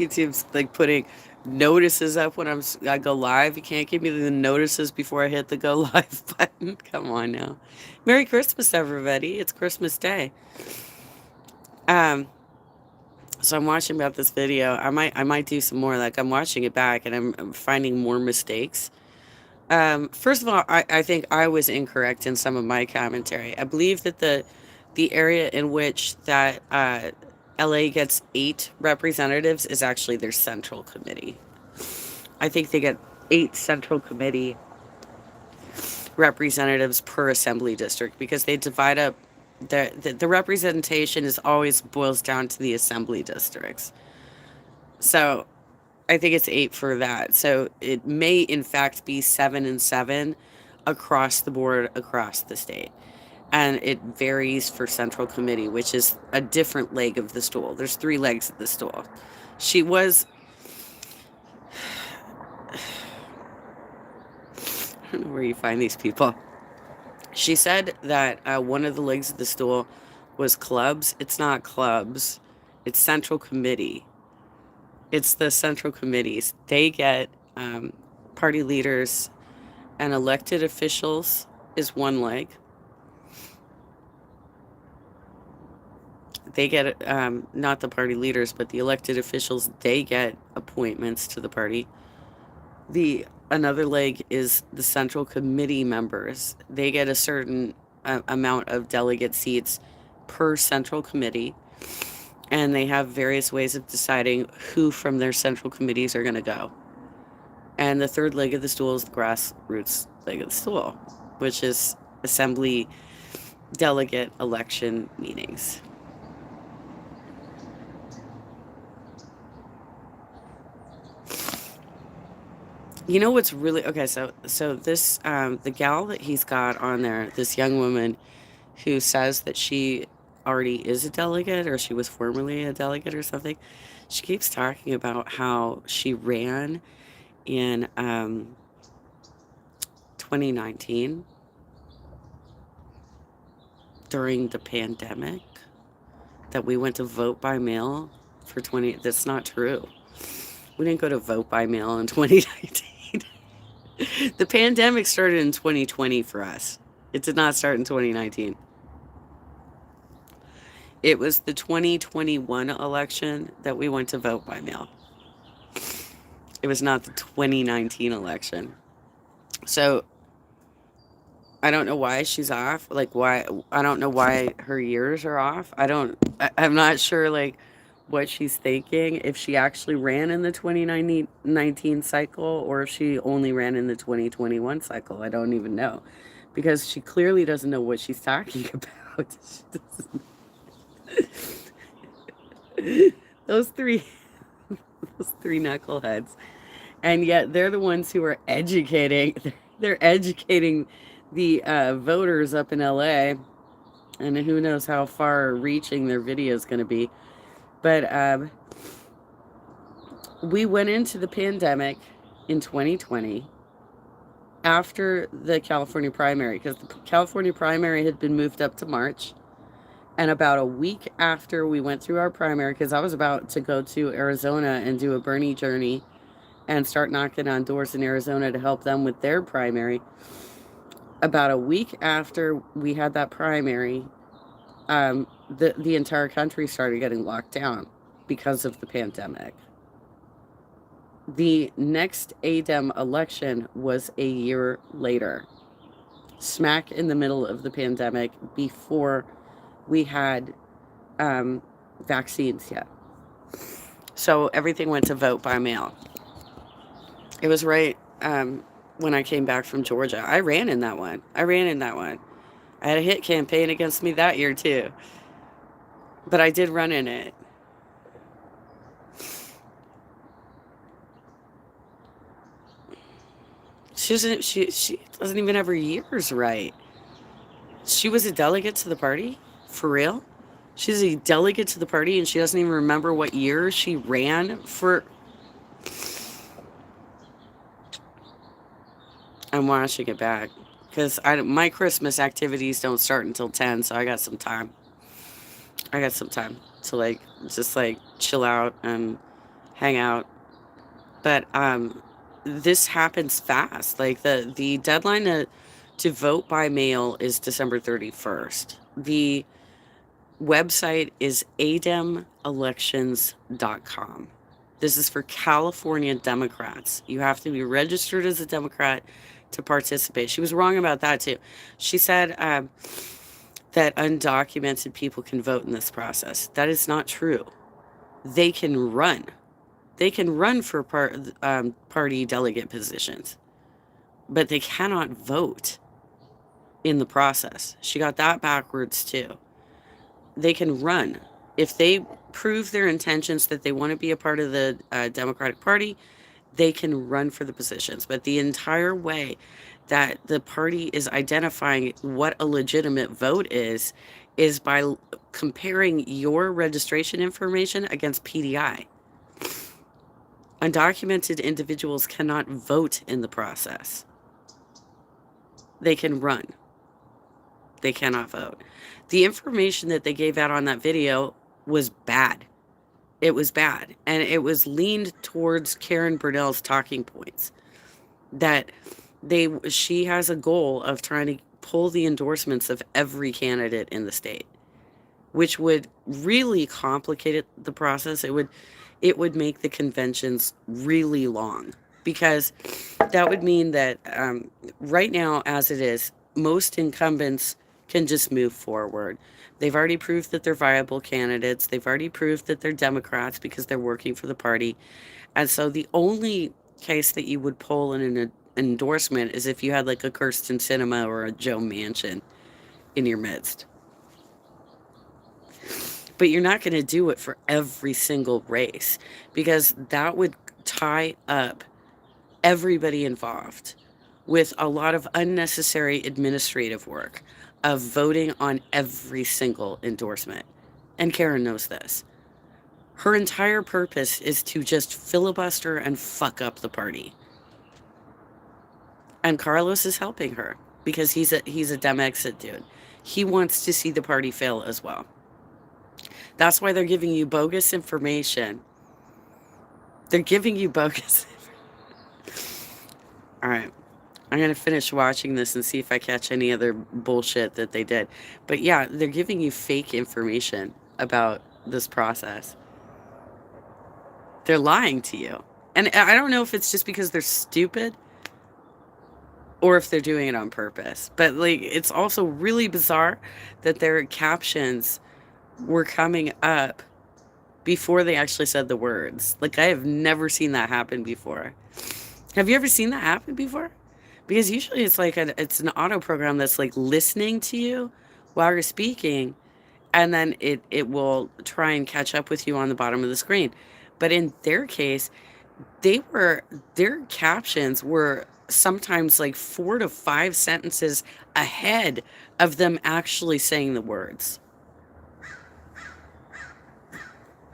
YouTube's like putting notices up when I go live. You can't give me the notices before I hit the go live button. Come on now. Merry Christmas, everybody. It's Christmas Day. Um, so I'm watching about this video. I might do some more. Like I'm watching it back and I'm finding more mistakes. First of all, I think I was incorrect in some of my commentary. I believe that the area in which that LA gets 8 representatives is actually their central committee. I think they get 8 central committee representatives per assembly district because they divide up the representation is always boils down to the assembly districts. So I think it's 8 for that. So it may in fact be 7 and 7 across the board across the state. And it varies for central committee, which is a different leg of the stool. There's 3 legs of the stool. She was I don't know where you find these people. She said that one of the legs of the stool was clubs. It's not clubs. It's central committee. It's the central committees. They get party leaders and elected officials is one leg. They get not the party leaders, but the elected officials. They get appointments to the party. The another leg is the central committee members. They get a certain amount of delegate seats per central committee, and they have various ways of deciding who from their central committees are going to go. And the third leg of the stool is the grassroots leg of the stool, which is assembly delegate election meetings. You know what's really okay? So this the gal that he's got on there, this young woman who says that she already is a delegate or she was formerly a delegate or something. She keeps talking about how she ran in 2019 during the pandemic, that we went to vote by mail for 20. That's not true. We didn't go to vote by mail in 2019. The pandemic started in 2020 for us. It did not start in 2019. It was the 2021 election that we went to vote by mail. It was not the 2019 election. So I don't know why she's off. Like why I don't know why her years are off. I'm not sure like what she's thinking, if she actually ran in the 2019 cycle or if she only ran in the 2021 cycle. I don't even know. Because she clearly doesn't know what she's talking about. those three those three knuckleheads. And yet they're the ones who are educating. They're educating the voters up in LA, and who knows how far reaching their video is going to be. But we went into the pandemic in 2020 after the California primary, because the California primary had been moved up to March. And about a week after we went through our primary, because I was about to go to Arizona and do a Bernie journey and start knocking on doors in Arizona to help them with their primary. About a week after we had that primary, the entire country started getting locked down because of the pandemic. The next ADEM election was a year later, smack in the middle of the pandemic, before we had vaccines yet. So everything went to vote by mail. It was right when I came back from Georgia. I ran in that one. I had a hit campaign against me that year too. But I did run in it. She doesn't even have her years right. She was a delegate to the party? For real? She's a delegate to the party and she doesn't even remember what year she ran for. I'm watching it back because my Christmas activities don't start until 10, so I got some time. I got some time to like just like chill out and hang out. But this happens fast. Like the deadline to vote by mail is December 31st. The website is ademelections.com. This is for California Democrats. You have to be registered as a Democrat to participate. She was wrong about that too. She said that undocumented people can vote in this process. That is not true. They can run. They can run for party delegate positions, but they cannot vote in the process. She got that backwards too. They can run. If they prove their intentions that they want to be a part of the Democratic Party, they can run for the positions. But the entire way that the party is identifying what a legitimate vote is by comparing your registration information against PDI. Undocumented individuals cannot vote in the process. They can run. They cannot vote. The information that they gave out on that video was bad. It was bad. And it was leaned towards Karen Brunell's talking points. That she has a goal of trying to pull the endorsements of every candidate in the state, which would really complicate the process. It would make the conventions really long, because that would mean that right now, as it is, most incumbents can just move forward. They've already proved that they're viable candidates. They've already proved that they're Democrats because they're working for the party. And so the only case that you would pull in an endorsement is if you had like a Kirsten Sinema or a Joe Manchin in your midst. But you're not going to do it for every single race, because that would tie up everybody involved with a lot of unnecessary administrative work of voting on every single endorsement. And Karen knows this. Her entire purpose is to just filibuster and fuck up the party. And Carlos is helping her because he's a Dem exit dude. He wants to see the party fail as well. That's why they're giving you bogus information. They're giving you bogus. All right. I'm going to finish watching this and see if I catch any other bullshit that they did. But yeah, they're giving you fake information about this process. They're lying to you. And I don't know if it's just because they're stupid or if they're doing it on purpose. But like, it's also really bizarre that their captions were coming up before they actually said the words. Like, I have never seen that happen before. Have you ever seen that happen before? Because usually it's like it's an auto program that's like listening to you while you're speaking, and then it will try and catch up with you on the bottom of the screen. But in their case, their captions were sometimes like 4 to 5 sentences ahead of them actually saying the words.